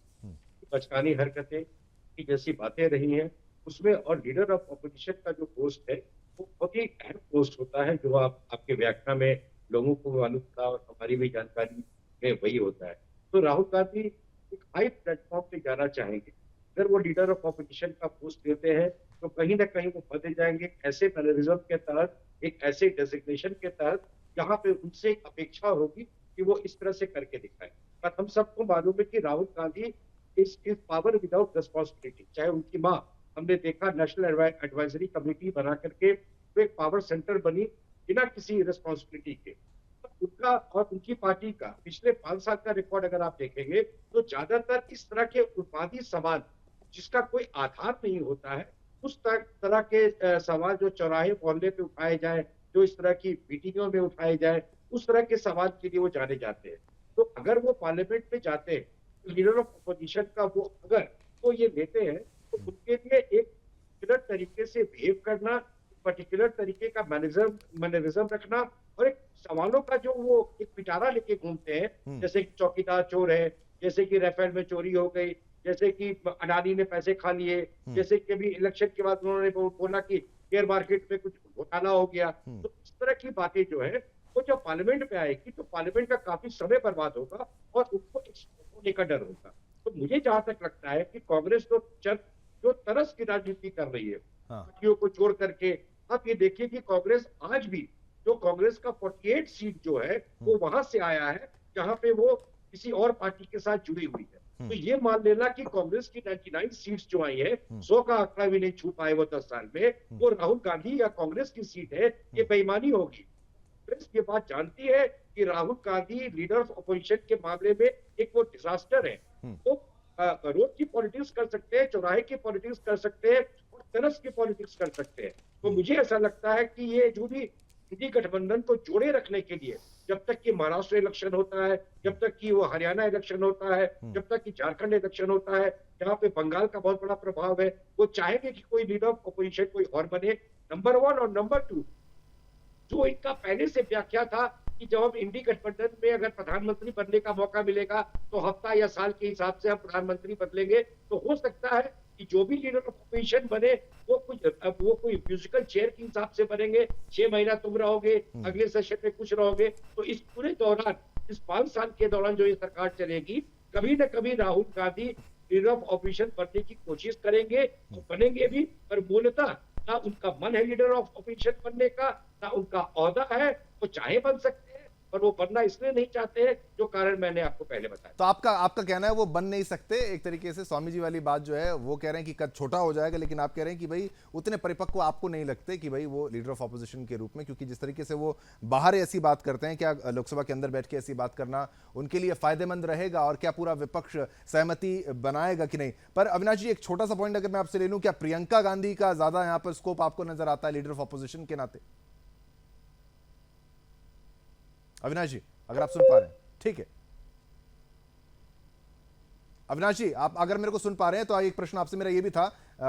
बचकानी हरकतें की जैसी बातें रही हैं उसमें, और लीडर ऑफ ऑपोजिशन का जो पोस्ट है वो बहुत ही अहम पोस्ट होता है, जो आपके व्याख्या में लोगों को मालूम था और हमारी भी जानकारी में वही होता है। तो राहुल गांधी एक हाई प्लेटफॉर्म पे जाना चाहेंगे, अगर वो लीडर ऑफ ऑपोजिशन का पोस्ट लेते हैं तो कहीं ना कहीं वो बदल जाएंगे ऐसे मैनरिज्म के तहत, एक ऐसे डेजिग्नेशन के तहत जहां पे उनसे एक अपेक्षा होगी कि वो इस तरह से करके दिखाए। पर हम सबको मालूम है कि Rahul Gandhi is power without responsibility. चाहे उनकी माँ, हमने देखा नेशनल एडवाइजरी कमेटी बना करके वो एक पावर सेंटर बनी बिना किसी रिस्पॉन्सिबिलिटी के। उनका और उनकी पार्टी का पिछले 5 साल का रिकॉर्ड अगर आप देखेंगे तो ज्यादातर इस तरह के उन्मादी सवाल जिसका कोई आधार नहीं होता है, उस तरह के सवाल जो चौराहे मोहल्ले पे उठाए जाए, जो इस तरह की मीटिंगों में उठाए जाए, उस तरह के सवाल के लिए वो जाने जाते हैं। तो अगर वो पार्लियामेंट में जाते हैं तो लीडर ऑफ अपोजिशन का वो अगर वो ये लेते हैं तो उनके लिए एक पर्टिकुलर तरीके से बिहेव करना, पर्टिकुलर तरीके का मैनरिज्म रखना, और एक सवालों का जो वो एक पिटारा लेके घूमते हैं, जैसे कि चौकीदार चोर है, जैसे कि राफेल में चोरी हो गई, जैसे कि अडानी ने पैसे खा लिए, जैसे कि अभी इलेक्शन के बाद उन्होंने बोला कि शेयर मार्केट में कुछ घोटाला हो गया। तो इस तरह की बातें जो है वो जब पार्लियामेंट में आएगी तो पार्लियामेंट का काफी समय बर्बाद होगा और उनको होने का डर होगा। तो मुझे जहां तक लगता है कि कांग्रेस जो तरस की राजनीति कर रही है पार्टियों को छोड़ करके, आप ये देखिए कि कांग्रेस आज भी, जो कांग्रेस का 48 सीट जो है वो वहां से आया है जहां पे वो किसी और पार्टी के साथ जुड़ी हुई है। तो ये मान लेना कि कांग्रेस की 99 सीट्स जो आई है, 100 का आंकड़ा भी नहीं छू पाए वो 10 साल में, वो राहुल गांधी या कांग्रेस की सीट है, ये बेईमानी होगी। कांग्रेस ये बात जानती है कि Rahul Gandhi leader of opposition के मामले में एक वो डिजास्टर है। वो रोड की पॉलिटिक्स कर सकते हैं, चौराहे की पॉलिटिक्स कर सकते हैं और तरस की पॉलिटिक्स कर सकते हैं। तो मुझे ऐसा लगता है कि ये जो भी इंडी गठबंधन को जोड़े रखने के लिए, जब तक कि महाराष्ट्र इलेक्शन होता है, जब तक कि वो हरियाणा इलेक्शन होता है, जब तक कि झारखंड इलेक्शन होता है, जहाँ पे बंगाल का बहुत बड़ा प्रभाव है, वो चाहेंगे कि कोई लीडर ऑफ अपोजिशन कोई और बने, नंबर 1। और नंबर 2, जो इनका पहले से व्याख्या था कि जब हम इंडी गठबंधन में अगर प्रधानमंत्री बनने का मौका मिलेगा तो हफ्ता या साल के हिसाब से हम प्रधानमंत्री बदलेंगे, तो हो सकता है कि जो भी लीडर ऑफ अपोजिशन बने वो कोई म्यूजिकल चेयर के हिसाब से बनेंगे। 6 महीना तुम रहोगे, अगले सेशन में कुछ रहोगे। तो इस पूरे दौरान, इस 5 साल के दौरान जो ये सरकार चलेगी, कभी न कभी Rahul Gandhi leader of opposition बनने की कोशिश करेंगे और बनेंगे भी, पर मूलतः ना उनका मन है लीडर ऑफ अपोजिशन बनने का, ना उनका ओहदा है। वो चाहे बन सकते हैं पर वो बनना इसलिए नहीं चाहते हैं, जो कारण मैंने आपको पहले बताया। तो आपका कहना है वो बन नहीं सकते, एक तरीके से स्वामी जी वाली बात जो है वो कह रहे हैं कि कद छोटा हो जाएगा, लेकिन आप कह रहे हैं कि भाई उतने परिपक्व आपको नहीं लगते कि भाई वो लीडर ऑफ ऑपोजिशन के रूप में, क्योंकि जिस तरीके से वो बाहर ऐसी बात करते हैं, क्या लोकसभा के अंदर बैठ के ऐसी बात करना उनके लिए फायदेमंद रहेगा और क्या पूरा विपक्ष सहमति बनाएगा कि नहीं? पर अविनाश जी, एक छोटा सा पॉइंट अगर मैं आपसे ले लूं, क्या प्रियंका गांधी का ज्यादा यहाँ पर स्कोप आपको नजर आता है लीडर ऑफ ऑपोजिशन के नाते? अविनाश जी, अगर आप सुन पा रहे हैं, ठीक है। अविनाश जी, आप अगर मेरे को सुन पा रहे हैं तो एक प्रश्न आपसे मेरा ये भी था,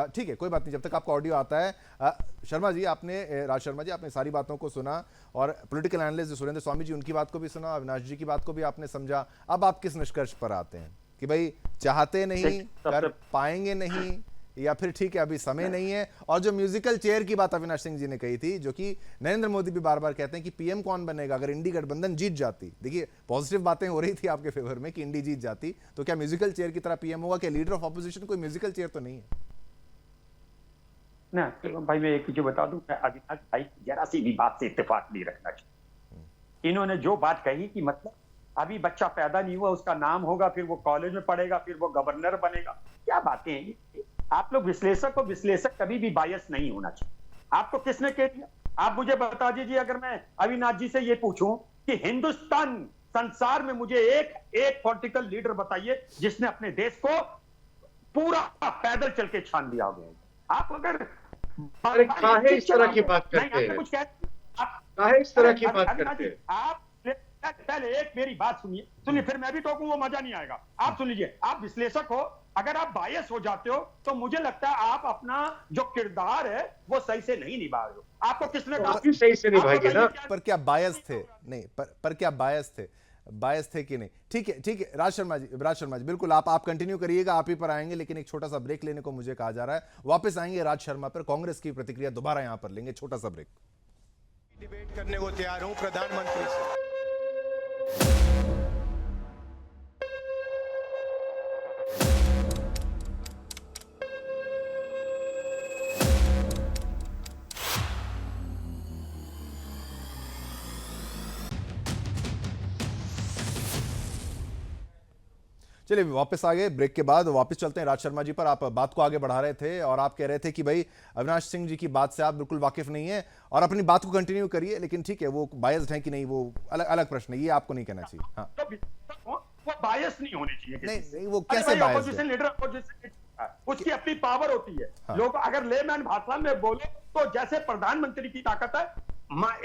ठीक है, कोई बात नहीं, जब तक आपका ऑडियो आता है। शर्मा जी, राज शर्मा जी, आपने सारी बातों को सुना और पॉलिटिकल एनालिस्ट सुरेंद्र स्वामी जी, उनकी बात को भी सुना, अविनाश जी की बात को भी आपने समझा। अब आप किस निष्कर्ष पर आते हैं कि भाई चाहते नहीं, कर पाएंगे नहीं, या फिर ठीक है अभी समय नहीं है? और जो म्यूजिकल चेयर की बात अविनाश सिंह जी ने कही थी, जो कि नरेंद्र मोदी भी बार बार कहते हैं कि पीएम कौन बनेगा अगर इंडी गठबंधन जीत जाती। देखिए, पॉजिटिव बातें हो रही थी आपके फेवर में कि इंडी जीत जाती, तो क्या म्यूजिकल चेयर की तरह पीएम होगा? क्या लीडर ऑफ ऑपोजिशन कोई म्यूजिकल चेयर तो नहीं है ना? तो भाई मैं एक चीज बता दूं, अविनाश भाई जरा सी भी बात से इत्तेफाक नहीं रखना चाहिए। इन्होंने जो बात कही कि मतलब अभी बच्चा पैदा नहीं हुआ, उसका नाम होगा, फिर वो कॉलेज में पढ़ेगा, फिर वो गवर्नर बनेगा, क्या बातें हैं ये? आप लोग विश्लेषक कभी भी बायस नहीं होना चाहिए। आपको किसने कह दिया? आप मुझे बता दीजिए, अगर मैं अविनाश जी से ये पूछूं कि हिंदुस्तान संसार में मुझे एक पॉलिटिकल लीडर बताइए जिसने अपने देश को पूरा पैदल चल के छान दिया हो। आप अगर इस तरह की बात करते हैं, कुछ इस तरह की बात करते हैं, आप पहले एक मेरी बात सुनिए, फिर मैं भी टोकूं, वो मजा नहीं आएगा। आप सुन लीजिए, आप विश्लेषक हो, अगर आप बायस हो जाते हो तो मुझे लगता है आप अपना जो किरदार है वो सही से नहीं निभा रहे हो। आपको किसने कहा सही से निभाएंगे ना? पर क्या बायस थे? नहीं, पर क्या बायस थे? बायस थे कि नहीं। ठीक है राज शर्मा जी बिल्कुल आप कंटिन्यू करिएगा, आप ही पर आएंगे, लेकिन एक छोटा सा ब्रेक लेने को मुझे कहा जा रहा है। वापस आएंगे राज शर्मा पर, कांग्रेस की प्रतिक्रिया दोबारा यहां पर लेंगे, छोटा सा ब्रेक। डिबेट करने को तैयार हूं प्रधानमंत्री से। चलिए वापस आ गए ब्रेक के बाद, वापस चलते हैं राज शर्मा जी पर। आप बात को आगे बढ़ा रहे थे और आप कह रहे थे कि भाई अविनाश सिंह जी की बात से आप बिल्कुल वाकिफ नहीं है और अपनी बात को कंटिन्यू करिए, लेकिन ठीक है वो बायस्ड है कि नहीं वो अलग अलग प्रश्न है, ये आपको नहीं कहना चाहिए। हाँ वो बायस नहीं होने चाहिए। नहीं वो कैसे बायस्ड अपोजिशन लीडर उसकी अपनी पावर होती है। हाँ। लोग अगर लेमैन भाषा में बोले तो जैसे प्रधानमंत्री की ताकत है,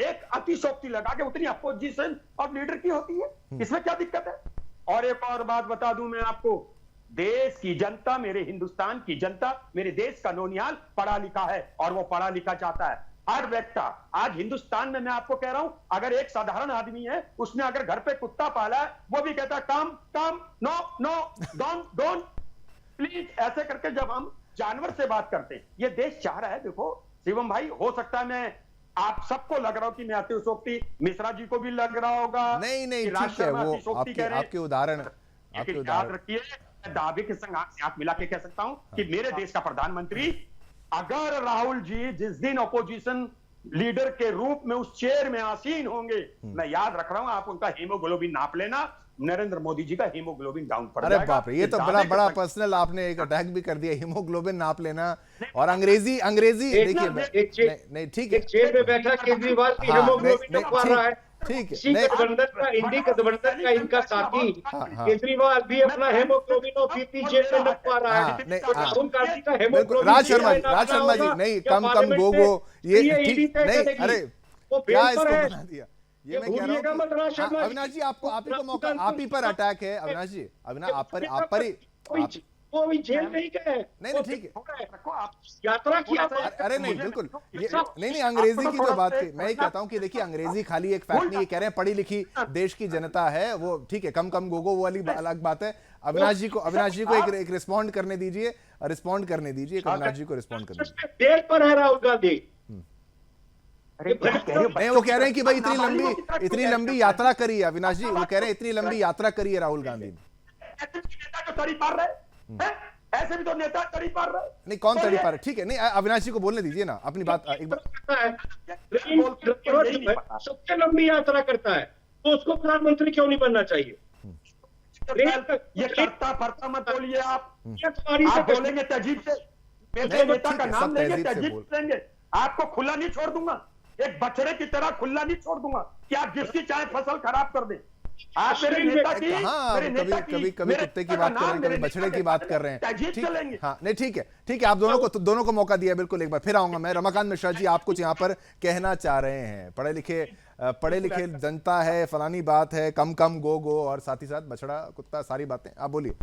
एक अतिशोक्ति लगा के उतनी अपोजिशन और लीडर की होती है, इसमें क्या दिक्कत है? और एक और बात बता दूं मैं आपको, देश की जनता, मेरे हिंदुस्तान की जनता, मेरे देश का नौनियाल पढ़ा लिखा है और वो पढ़ा लिखा चाहता है। हर व्यक्ति आज हिंदुस्तान में, मैं आपको कह रहा हूं, अगर एक साधारण आदमी है, उसने अगर घर पे कुत्ता पाला है, वो भी कहता है कम नो नो डोंट प्लीज, ऐसे करके जब हम जानवर से बात करते हैं, ये देश चाह रहा है। देखो शिवम भाई, हो सकता है मैं आप सबको लग रहा हो कि मैं अतिशोक्ति, मिश्रा जी को भी लग रहा होगा। नहीं ठीक है, वो आपके उदाहरण याद रखिए, दावे के संग हाथ मिला के कह सकता हूं कि मेरे देश का प्रधानमंत्री, अगर राहुल जी जिस दिन अपोजिशन लीडर के रूप में उस चेयर में आसीन होंगे, मैं याद रख रहा हूं, आप उनका हीमोग्लोबिन नाप लेना, नरेंद्र मोदी जी का हीमोग्लोबिन डाउन पड़ जाएगा। अरे बाप रे, ये तो बड़ा पर्सनल आपने एक अटैक भी कर दिया, हीमोग्लोबिन नाप लेना और अंग्रेजी देखिए नहीं ठीक है, जेल में बैठा केजरीवाल की हीमोग्लोबिन नपवा रहा है। ठीक है इंडी गठबंधन का इनका साथी केजरीवाल भी अपना हीमोग्लोबिन और बीपी जेल में नपवा रहा है। राहुल गांधी का हीमोग्लोबिन राज शर्मा जी नहीं, कम गो ये ठीक नहीं, अरे क्या इसको बना दिया, ये मैं कह रहा हूं। अविनाश जी आपको आप ही को मौका, आप ही पर अटैक है अविनाश जी, आप पर ही वो भी जेल नहीं गए। नहीं ठीक है, यात्रा किया। अरे नहीं बिल्कुल नहीं अंग्रेजी की जो बात की, मैं ही कहता हूं कि देखिए अंग्रेजी खाली एक फैक्ट नहीं, ये कह रहे हैं पढ़ी लिखी देश की जनता है, वो ठीक है, कम गोगो वो वाली अलग बात है। अविनाश जी को एक रिस्पॉन्ड करने दीजिए, अविनाश जी को रिस्पॉन्ड करने दीजिए। जेल पर है राहुल गांधी। नहीं वो कह रहे हैं कि भाई इतनी लंबी यात्रा करी है, अविनाश जी वो कह रहे हैं इतनी लंबी यात्रा करी है राहुल गांधी ने। ऐसे भी तो नेता तड़ी पार रहे। नहीं कौन तड़ी पार है, ठीक है, नहीं अविनाश जी को बोलने दीजिए ना अपनी बात एक बार। सबसे लंबी यात्रा करता है तो उसको प्रधानमंत्री क्यों नहीं बनना चाहिए? ये करता फरता मत बोलिए आप बोलेंगे तहजीब से, मेरे नेता का नाम लेंगे तहजीब लेंगे, आपको खुला नहीं छोड़ दूंगा, एक बछड़े की तरह खुला नहीं छोड़ दूंगा कि आप जिसकी चाहे फसल खराब कर दें। आप मेरे नेता की, कभी कुत्ते की बात कर रहे हैं, कभी बछड़े की बात कर रहे हैं। हाँ नहीं ठीक है, आप दोनों को मौका दिया, बिल्कुल एक बार फिर आऊंगा मैं। रमाकांत मिश्रा जी आप कुछ यहाँ पर कहना चाह रहे हैं, पढ़े लिखे जनता है, फलानी बात है, कम गो और साथ ही साथ बछड़ा कुत्ता सारी बातें, आप बोलिए।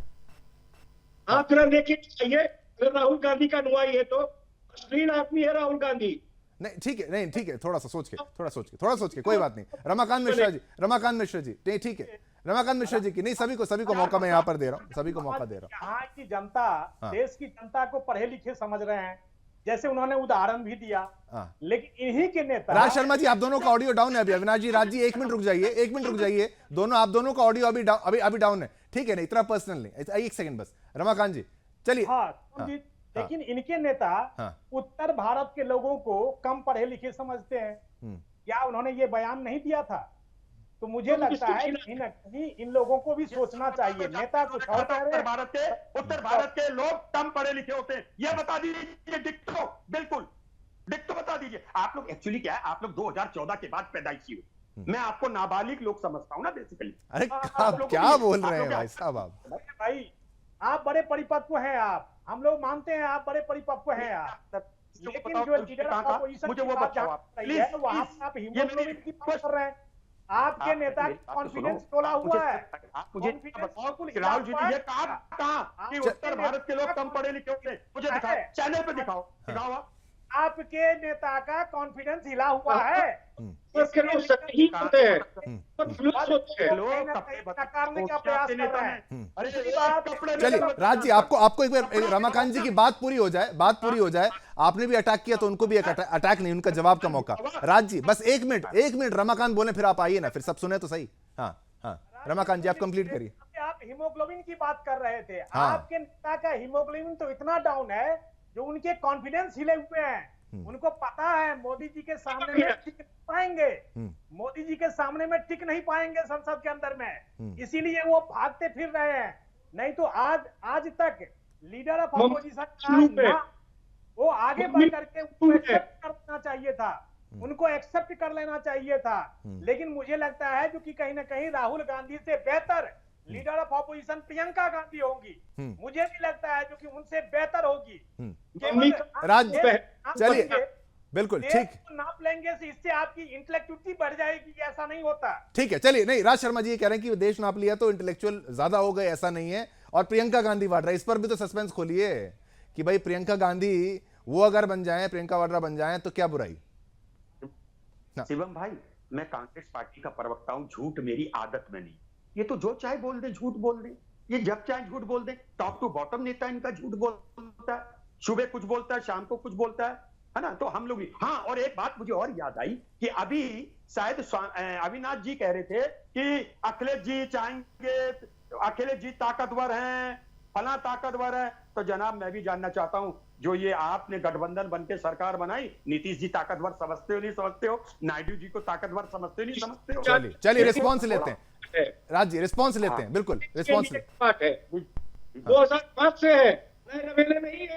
हाँ फिर देखिए चाहिए, अगर राहुल गांधी का नुआई है तो अश्लील आदमी है राहुल गांधी। नहीं ठीक है, थोड़ा सोच के कोई बात नहीं। रमाकांत मिश्रा जी नहीं ठीक है, रमाकांत मिश्रा जी की नहीं, सभी को मौका मैं यहाँ पर दे रहा हूँ, सभी को मौका दे रहा हूँ। यहाँ की जनता, देश की जनता को पढ़े लिखे समझ रहे हैं, जैसे उन्होंने उदाहरण भी दिया, लेकिन इन्हीं के नेता। राज शर्मा जी आप दोनों का ऑडियो डाउन है अभी। अविनाश जी, राज जी एक मिनट रुक जाइए, आप दोनों का ऑडियो अभी डाउन है, ठीक है ना, इतना पर्सनल नहीं, एक सेकंड बस। रमाकांत जी चलिए। लेकिन इनके नेता उत्तर भारत के लोगों को कम पढ़े लिखे समझते हैं, क्या उन्होंने ये बयान नहीं दिया था? तो मुझे लगता है कहीं ना कहीं इन लोगों को भी सोचना चाहिए। नेता को उत्तर भारत के लोग कम पढ़े लिखे होते हैं, ये बता दीजिए, बिल्कुल डिक्टो बता दीजिए। आप लोग एक्चुअली क्या है, आप लोग 2014 के बाद पैदाइशी हो, मैं आपको नाबालिग लोग समझता हूँ ना बेसिकली। अरे क्या बोल रहे हैं भाई साहब आप? भाई आप बड़े परिपक्व हैं, आप, हम लोग मानते हैं आप बड़े परिपक्व हैं आप, लेकिन जो लीडर अपोजिशन मुझे वो बताओ आप, वहां आप हीमोग्लोबिन की बात कर रहे हैं। आपके नेता की कॉन्फिडेंस तोला हुआ है। मुझे बताओ राहुल जी ने ये कहा कि उत्तर भारत के लोग कम पढ़े लिखे होते हैं, मुझे दिखाओ, चैनल पे दिखाओ आप, आपके नेता का कॉन्फिडेंस हिला हुआ है। और फिर वो सही होते हैं, और फ्लूस होते हैं। लोग कपड़े नकारने का प्रयास कर रहे हैं। अरे दूसरी बात, चलिए राज जी, आपको एक बार रमाकांत जी की बात पूरी हो जाए। आपने भी अटैक किया तो उनको भी अटैक नहीं, उनका जवाब का मौका। राज जी बस एक मिनट रमाकांत बोले, फिर आप आइए ना, फिर सब सुने तो सही। हाँ रमाकांत जी आप कंप्लीट करिए। आप हीमोग्लोबिन की बात कर रहे थे। हाँ। आपके नेता का हीमोग्लोबिन तो इतना डाउन है जो उनके कॉन्फिडेंस हिले हुए हैं। उनको पता है मोदी जी के सामने में टिक नहीं पाएंगे, मोदी जी के सामने में टिक नहीं पाएंगे संसद के अंदर में, इसीलिए वो भागते फिर रहे हैं। नहीं तो आज तक लीडर ऑफ अपोजिशन का वो आगे बढ़ करके उनको एक्सेप्ट करना चाहिए था, उनको एक्सेप्ट कर लेना चाहिए था। लेकिन मुझे लगता है जो कि कहीं ना कहीं राहुल गांधी से बेहतर leader of opposition Priyanka Gandhi होंगी। मुझे भी लगता है जो कि उनसे बेहतर होगी। केवल राज चलिए, देश बिल्कुल देश ठीक, को नाप लेंगे से इससे आपकी इंटेलेक्चुअलिटी बढ़ जाएगी, ऐसा नहीं होता। ठीक है। चलिए, नहीं राज शर्मा जी ये कह रहे हैं कि देश नाप लिया तो इंटेलेक्चुअल ज्यादा हो गए, ऐसा नहीं है। और प्रियंका गांधी वाड्रा, इस पर भी तो सस्पेंस खोलिए कि भाई प्रियंका गांधी वो अगर बन जाए, प्रियंका वाड्रा बन जाए तो क्या बुराई। शिवम भाई, मैं कांग्रेस पार्टी का प्रवक्ता हूं, झूठ मेरी आदत में नहीं। ये तो जो चाहे बोल दे, झूठ बोल दे, ये जब चाहे झूठ बोल दे। टॉप टू बॉटम नेता इनका झूठ बोलता है, सुबह कुछ बोलता है, शाम को कुछ बोलता है ना। तो हम लोग भी हाँ। और एक बात मुझे और याद आई कि अभी शायद अविनाश जी कह रहे थे कि अखिलेश जी चाहेंगे, अखिलेश जी ताकतवर हैं, फला ताकतवर है। तो जनाब मैं भी जानना चाहता हूं, जो ये आपने गठबंधन बनके सरकार बनाई, नीतीश जी ताकतवर समझते हो नहीं समझते हो, नायडू जी को ताकतवर समझते हो नहीं समझते हो। चलिए रिस्पॉन्स लेते हैं राज जी, रिस्पॉन्स लेते हैं, बिल्कुल रिस्पॉन्स लेते हैं। बात है 2005 से है, नए नवेले नहीं है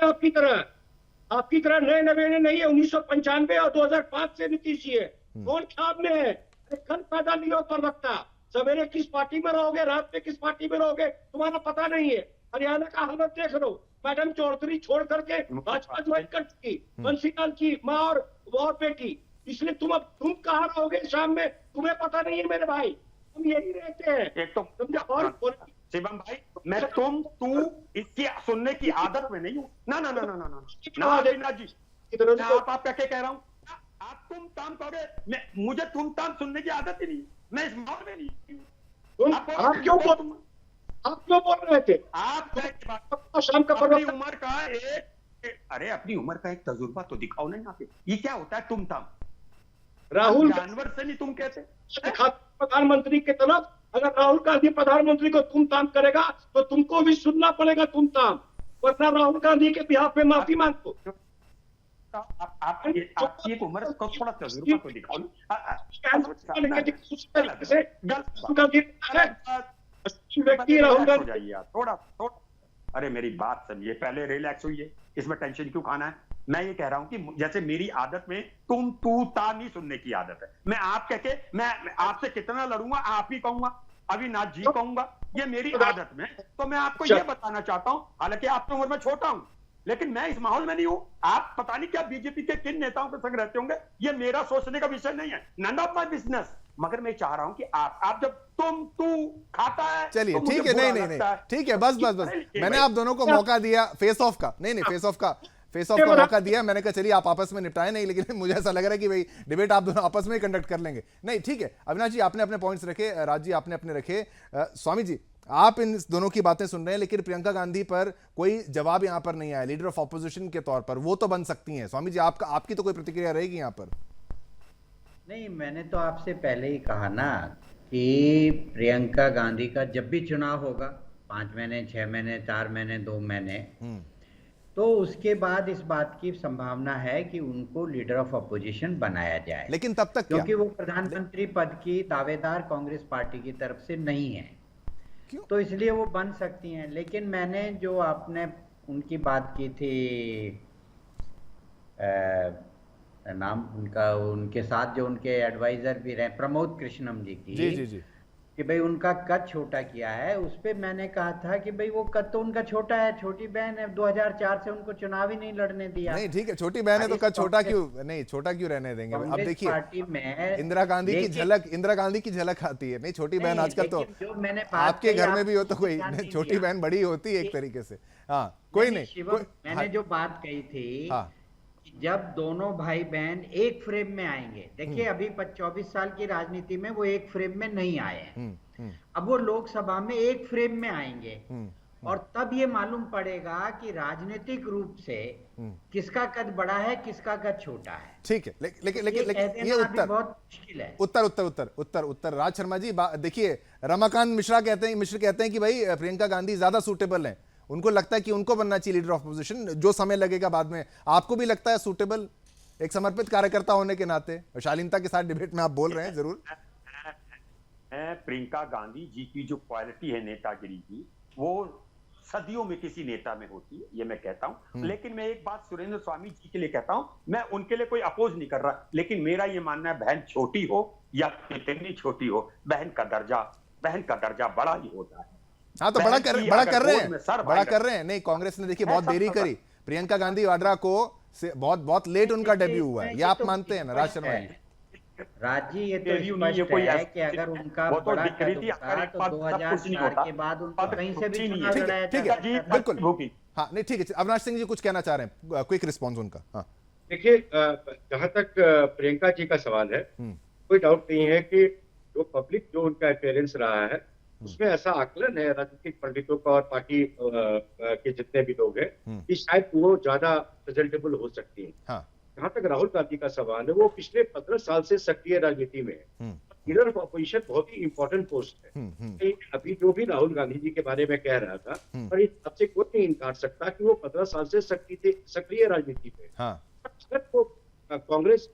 आपकी तरह नए नवेले नहीं है। 1995 और 2005 से नीतीश जी है। कौन ख्याल में है? कल पैदा नहीं हो पर रखता, सवेरे किस पार्टी में रहोगे, रात में किस पार्टी में रहोगे, तुम्हारा पता नहीं है। हरियाणा का हालत देख लो, मैडम चौधरी छोड़ करके भाजपा ज्वाइन कर चुकी, बंसीलाल की माँ और बेटी। इसलिए तुम कहाँ रहोगे शाम में, तुम्हें पता नहीं है मेरे भाई, हम यही रहते हैं। एक तो और शिवम भाई, मैं तू इसकी सुनने की आदत में नहीं हूँ। ना अविनाश जी, आप क्या कह रहा हूँ, आप तुम ताम कहोगे, मुझे तुम ताम सुनने की आदत ही नहीं, मैं इस माहौल में नहीं हूँ। आप क्यों बोल रहे थे? आप शाम का अपनी उम्र का अपनी उम्र का एक तजुर्बा तो दिखाओ ना यहाँ पे। ये क्या होता है तुम ताम? राहुल जानवर से नहीं तुम कहते। प्रधानमंत्री की तरफ अगर राहुल गांधी प्रधानमंत्री को तुम ताम करेगा तो तुमको भी सुनना पड़ेगा तुम ताम, वरना राहुल गांधी के बिहाफ पे माफी मांगो। आपकी एक उम्र को थोड़ा तजुर्बा तो दिखाओ। व्यक्ति राहुल गांधी थोड़ा अरे मेरी बात समझिए, पहले रिलैक्स होइए, इसमें टेंशन क्यों खाना है। मैं ये कह रहा हूं कि जैसे मेरी आदत में तू ता नहीं सुनने की आदत है। मैं आप कह के मैं आपसे कितना लड़ूंगा, आप ही कहूंगा, अविनाश जी कहूंगा, ये मेरी आदत में। तो मैं आपको ये बताना चाहता हूं, हालांकि आपकी उम्र में छोटा हूं, लेकिन मैं इस माहौल में नहीं हूं। आप पता नहीं क्या बीजेपी के किन नेताओं के संग रहते होंगे, ये मेरा सोचने का विषय नहीं है, नन ऑफ माय बिजनेस। मगर मैं चाह रहा हूं कि आप जब तू खाता है, चलिए ठीक है, नहीं ठीक है, बस मैंने आप दोनों को मौका दिया फेस ऑफ का, नहीं फेस ऑफ का मौका दिया। मैंने कहा चलिए आप आपस में निपटाए, नहीं, लेकिन मुझे ऐसा लग रहा है कि भाई डिबेट आप दोनों आपस में ही कंडक्ट कर लेंगे। नहीं ठीक है, अविनाश जी आपने अपने पॉइंट्स रखे, राज जी आपने अपने रखे, स्वामी जी आप इन दोनों की बातें सुन रहे हैं, लेकिन प्रियंका गांधी पर कोई जवाब यहां पर नहीं आया लीडर ऑफ ऑपोजिशन के तौर पर, वो तो बन सकती हैं। स्वामी जी आपकी तो कोई प्रतिक्रिया रहेगी यहां पर? नहीं, मैंने तो आपसे पहले ही कहा ना कि प्रियंका गांधी का जब भी चुनाव होगा, 5 महीने 6 महीने 4 महीने 2 महीने, तो उसके बाद इस बात की संभावना है कि उनको लीडर ऑफ अपोजिशन बनाया जाए। लेकिन तब तक क्योंकि वो प्रधानमंत्री पद की दावेदार कांग्रेस पार्टी की तरफ से नहीं है, तो इसलिए वो बन सकती हैं। लेकिन मैंने जो आपने उनकी बात की थी, नाम उनका, उनके साथ जो उनके एडवाइजर भी रहे प्रमोद कृष्णम जी की, जी कि भाई उनका कद छोटा किया है, उस पे मैंने कहा था कि भाई वो कद तो उनका छोटा है, छोटी बहन है, 2004 से उनको चुनाव ही नहीं लड़ने दिया। नहीं ठीक है, छोटी बहन है तो कद छोटा क्यों, नहीं छोटा क्यों रहने देंगे। अब देखिए पार्टी में इंदिरा गांधी की झलक आती है। नहीं छोटी बहन आजकल तो मैंने आपके घर में भी हो तो कोई छोटी बहन बड़ी होती है एक तरीके से। हाँ कोई नहीं, मैंने जो बात कही थी जब दोनों भाई बहन एक फ्रेम में आएंगे, देखिए अभी 24 साल की राजनीति में वो एक फ्रेम में नहीं आए हैं, अब वो लोकसभा में एक फ्रेम में आएंगे और तब ये मालूम पड़ेगा कि राजनीतिक रूप से किसका कद बड़ा है, किसका कद छोटा है। ठीक है, लेकिन ये उत्तर बहुत मुश्किल है। उत्तर राज शर्मा जी, देखिए रमाकांत मिश्र कहते हैं कि भाई प्रियंका गांधी ज्यादा सूटेबल हैं, उनको लगता है कि उनको बनना चाहिए लीडर ऑफ अपोजिशन, जो समय लगेगा बाद में। आपको भी लगता है सूटेबल, एक समर्पित कार्यकर्ता होने के नाते? शालीनता के साथ डिबेट में आप बोल रहे हैं, जरूर। प्रियंका गांधी जी की जो क्वालिटी है नेतागिरी की, वो सदियों में किसी नेता में होती है, ये मैं कहता हूं। लेकिन मैं एक बात सुरेंद्र स्वामी जी के लिए कहता हूं, मैं उनके लिए कोई अपोज नहीं कर रहा, लेकिन मेरा ये मानना है बहन छोटी हो या कितनी छोटी हो, बहन का दर्जा बड़ा ही होता है। हाँ, तो बड़ा कर रहे हैं। नहीं, कांग्रेस ने देखिए बहुत देरी करी, प्रियंका गांधी वाड्रा को बहुत लेट उनका डेब्यू हुआ है, ये आप मानते हैं ना राज शर्मा जी? राजी, ये तो स्पष्ट है कि अगर उनका बड़ा कद होता तो 2004 के बाद उनको कहीं से भी चुनाव लड़ाया ठीक है, बिल्कुल। हाँ, नहीं ठीक है, अविनाश सिंह जी कुछ कहना चाह रहे हैं, क्विक रिस्पॉन्स उनका। हाँ, देखिए, जहां तक प्रियंका जी का सवाल है, कोई डाउट नहीं है कि जो पब्लिक जो उनका अपेयरेंस रहा है, उसमें ऐसा आकलन है राजनीतिक पंडितों का और पार्टी के जितने भी लोग हैं कि शायद वो ज्यादा प्रेजेंटेबल हो सकती है। हाँ, जहां तक राहुल गांधी का सवाल है, वो पिछले 15 साल से सक्रिय राजनीति में है। लीडर ऑफ अपोजिशन बहुत ही इंपॉर्टेंट पोस्ट है। अभी जो भी राहुल गांधी जी के बारे में कह रहा था, और इस बात से कोई नहीं इनकार सकता कि वो 15 साल से सक्रिय राजनीति में। हाँ, वो कांग्रेस।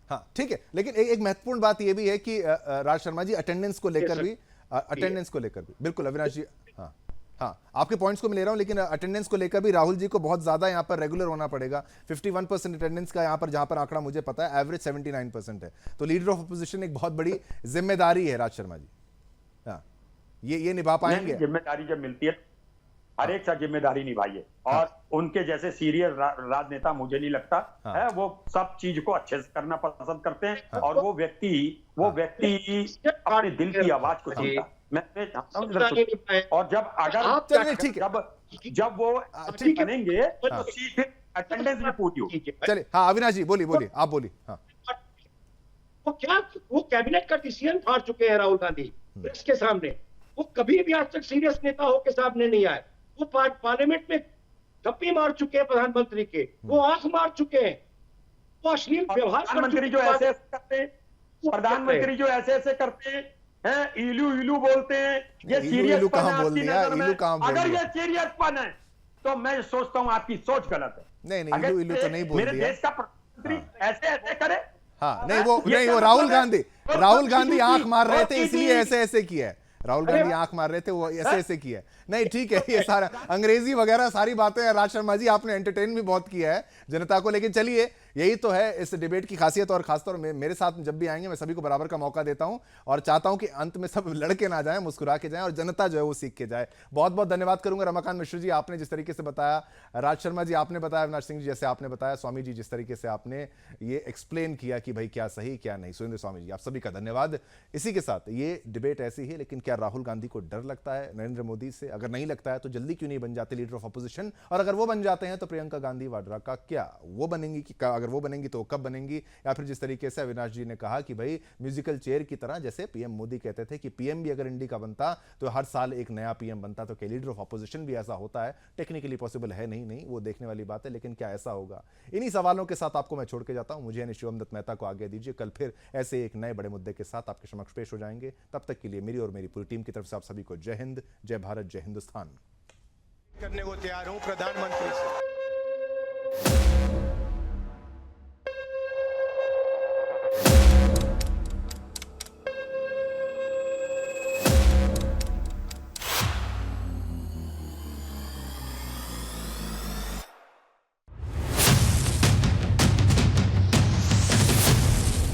हाँ, ठीक है, लेकिन एक महत्वपूर्ण बात यह भी है कि राज शर्मा जी अटेंडेंस को लेकर भी बिल्कुल अविनाश जी, हाँ, आपके पॉइंट्स को मैं ले रहा हूं, लेकिन अटेंडेंस को लेकर भी राहुल जी को बहुत ज्यादा यहां पर रेगुलर होना पड़ेगा। 51% अटेंडेंस का यहां पर, जहां पर आंकड़ा मुझे पता है, एवरेज 79% है, तो लीडर ऑफ अपोजिशन एक बहुत बड़ी जिम्मेदारी है राज शर्मा जी। हाँ, ये निभा पाएंगे? जिम्मेदारी जब मिलती है, हर एक साथ जिम्मेदारी निभाइए, और उनके जैसे सीरियस राजनेता मुझे नहीं लगता है, वो सब चीज को अच्छे से करना पसंद करते हैं, और वो व्यक्ति अपने दिल की आवाज को सुनता। मैं चाहता हूँ, और जब वो अच्छे बनेंगे तो सीट अटेंडेंस भी पूरी होगी। चलिए, हाँ अविनाश जी बोलिए, आप बोलिए। हाँ, वो कैबिनेट का डिसीजन फाड़ चुके हैं राहुल गांधी प्रेस के सामने। वो कभी भी आज तक सीरियस नेता होकर सामने नहीं आए। वो पार्लियामेंट में धप्पी मार चुके हैं प्रधानमंत्री के, वो आंख मार चुके हैं, वो अश्लील व्यवहार। प्रधानमंत्री जो ऐसे करते हैं, इलू बोलते हैं, ये सीरियसपन है आपकी नजर में? अगर ये सीरियसपन है तो मैं सोचता हूं आपकी सोच गलत है। नहीं, इलू तो नहीं बोल दिया। मेरे देश का प्रधानमंत्री ऐसे करे? हाँ, नहीं वो राहुल गांधी आंख मार रहे थे इसलिए ऐसे किया है। राहुल गांधी आंख मार रहे थे, वो ऐसे किया है। नहीं, ठीक है, ये सारा अंग्रेजी वगैरह सारी बातें राज शर्मा जी आपने एंटरटेन भी बहुत किया है जनता को, लेकिन चलिए यही तो है इस डिबेट की खासियत। और खासतौर मेरे साथ जब भी आएंगे मैं सभी को बराबर का मौका देता हूं, और चाहता हूं कि अंत में सब लड़के ना जाएं, मुस्कुरा के जाएं, और जनता जो है वो सीख के जाए। बहुत बहुत धन्यवाद करूंगा रमाकांत मिश्र जी, आपने जिस तरीके से बताया, राज शर्मा जी आपने बताया, अविनाश सिंह जी जैसे आपने बताया, स्वामी जी जिस तरीके से आपने ये एक्सप्लेन किया कि भाई क्या सही क्या नहीं। सुरेंद्र स्वामी जी, आप सभी का धन्यवाद। इसी के साथ ये डिबेट ऐसी है, लेकिन क्या राहुल गांधी को डर लगता है नरेंद्र मोदी से? अगर नहीं लगता है तो जल्दी क्यों नहीं बन जाते लीडर ऑफ अपोजिशन? और अगर वो बन जाते हैं तो प्रियंका गांधी वाड्रा का क्या? वो बनेंगी कि अगर वो बनेंगी तो कब बनेंगी? या फिर जिस तरीके से अविनाश जी ने कहा कि भाई म्यूजिकल चेयर की तरह, जैसे पीएम मोदी कहते थे कि पीएम भी अगर इंडी का बनता तो हर साल एक नया पीएम बनता, तो क्या लीडर ऑफ अपोजिशन भी ऐसा होता है? टेक्निकली पॉसिबल है नहीं, वो देखने वाली बात है, लेकिन क्या ऐसा होगा? इन्हीं सवालों के साथ आपको मैं छोड़ के जाता हूं। मुझे शिवम दत्त मेहता को आगे दीजिए। कल फिर ऐसे एक नए बड़े मुद्दे के साथ आपके समक्ष पेश हो जाएंगे। तब तक के लिए मेरी और मेरी पूरी टीम की तरफ से आप सभी को जय हिंद, जय भारत, जय हिंदुस्तान। करने को तैयार हूं प्रधानमंत्री से।